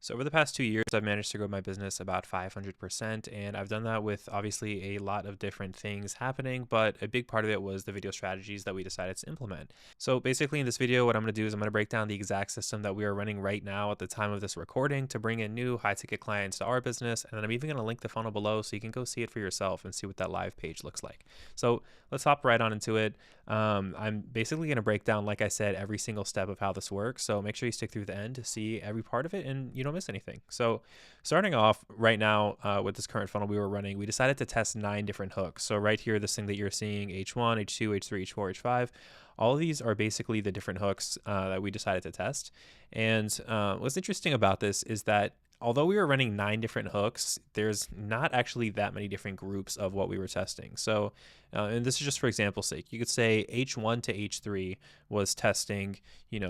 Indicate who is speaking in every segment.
Speaker 1: So over the past 2 years, I've managed to grow my business about 500%. And I've done that with obviously a lot of different things happening, but a big part of it was the video strategies that we decided to implement. So basically in this video, what I'm going to do is I'm going to break down the exact system that we are running right now at the time of this recording to bring in new high ticket clients to our business. And then I'm even going to link the funnel below so you can go see it for yourself and see what that live page looks like. So let's hop right on into it. I'm basically going to break down, like I said, every single step of how this works. So make sure you stick through the end to see every part of it and you don't miss anything. So starting off right now with this current funnel we were running, we decided to test 9 different hooks. So right here, this thing that you're seeing, H1, H2, H3, H4, H5, all of these are basically the different hooks that we decided to test. And what's interesting about this is that although we were running 9 different hooks, there's not actually that many different groups of what we were testing. So, and this is just for example's sake, you could say H1 to H3 was testing,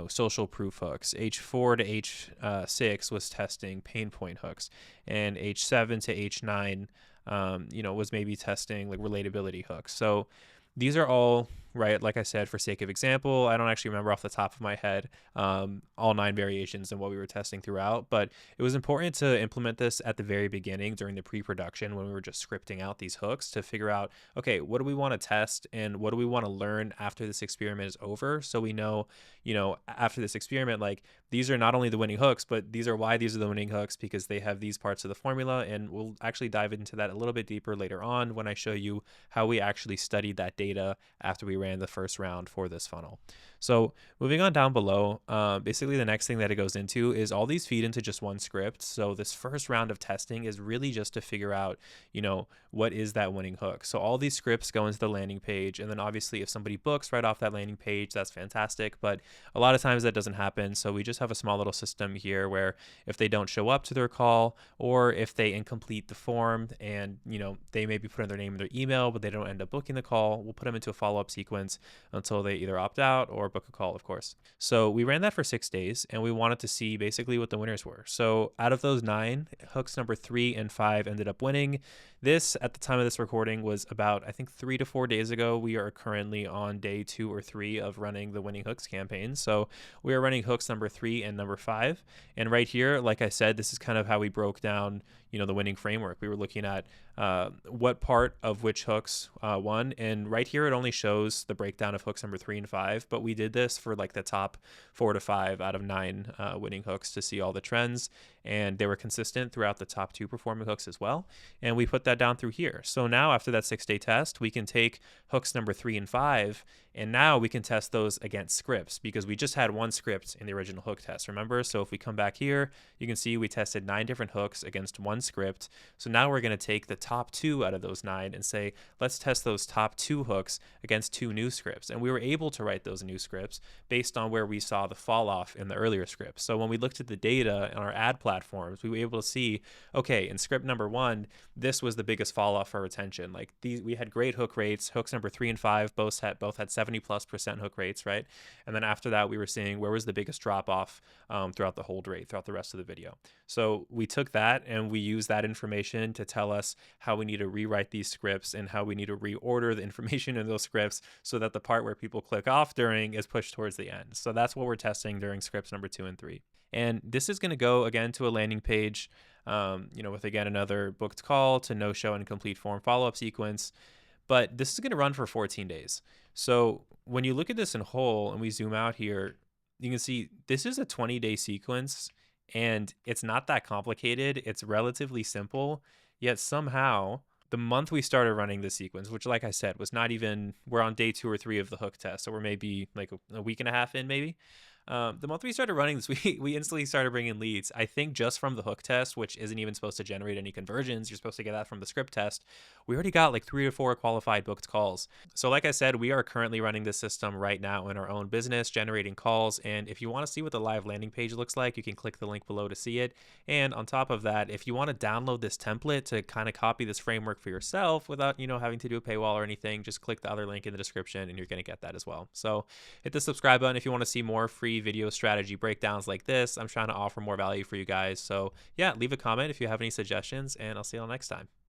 Speaker 1: social proof hooks. H4 to H6 was testing pain point hooks, and H7 to H9, was maybe testing like relatability hooks. So these are all right. Like I said, for sake of example, I don't actually remember off the top of my head all 9 variations and what we were testing throughout, but it was important to implement this at the very beginning during the pre-production when we were just scripting out these hooks to figure out, okay, what do we want to test and what do we want to learn after this experiment is over? So we know, after this experiment, like these are not only the winning hooks, but these are why these are the winning hooks because they have these parts of the formula. And we'll actually dive into that a little bit deeper later on when I show you how we actually studied that data after we ran the first round for this funnel. So moving on down below, basically the next thing that it goes into is all these feed into just one script. So this first round of testing is really just to figure out, what is that winning hook. So all these scripts go into the landing page. And then obviously if somebody books right off that landing page, that's fantastic. But a lot of times that doesn't happen. So we just have a small little system here where if they don't show up to their call or if they incomplete the form and, they maybe put in their name and their email, but they don't end up booking the call, we'll put them into a follow-up sequence until they either opt out or book a call, of course. So we ran that for 6 days and we wanted to see basically what the winners were. So out of those 9, hooks number 3 and 5 ended up winning. This, at the time of this recording, was about, I think, 3 to 4 days ago. We are currently on day 2 or 3 of running the Winning Hooks campaign. So we are running hooks number 3 and number 5. And right here, like I said, this is kind of how we broke down, the winning framework. We were looking at what part of which hooks won. And right here, it only shows the breakdown of hooks number 3 and 5. But we did this for like the top 4 to 5 out of 9 winning hooks to see all the trends. And they were consistent throughout the top 2 performing hooks as well. And we put that down through here. So now after that 6-day test, we can take hooks number 3 and 5, and now we can test those against scripts because we just had one script in the original hook test, remember? So if we come back here, you can see we tested 9 different hooks against one script. So now we're going to take the top 2 out of those 9 and say, let's test those top 2 hooks against 2 new scripts. And we were able to write those new scripts based on where we saw the fall off in the earlier scripts. So when we looked at the data on our ad platforms, we were able to see, okay, in script number 1, this was the biggest fall off for retention. Like we had great hook rates. Hooks number 3 and 5 both had 70+% hook rates, right? And then after that, we were seeing where was the biggest drop off throughout the hold rate throughout the rest of the video. So we took that and we used that information to tell us how we need to rewrite these scripts and how we need to reorder the information in those scripts so that the part where people click off during is pushed towards the end. So that's what we're testing during scripts number 2 and 3. And this is going to go again to a landing page, with again another booked call to no show and complete form follow-up sequence. But this is going to run for 14 days. So when you look at this in whole and we zoom out here, you can see this is a 20-day sequence and it's not that complicated. It's relatively simple, yet somehow the month we started running this sequence, which like I said, was not even, we're on day 2 or 3 of the hook test. So we're maybe like a week and a half in maybe. The month we started running this, we instantly started bringing leads. I think just from the hook test, which isn't even supposed to generate any conversions, you're supposed to get that from the script test. We already got like 3 or 4 qualified booked calls. So like I said, we are currently running this system right now in our own business, generating calls. And if you want to see what the live landing page looks like, you can click the link below to see it. And on top of that, if you want to download this template to kind of copy this framework for yourself without, having to do a paywall or anything, just click the other link in the description and you're going to get that as well. So hit the subscribe button if you want to see more free video strategy breakdowns like this. I'm trying to offer more value for you guys. So yeah, leave a comment if you have any suggestions and I'll see you all next time.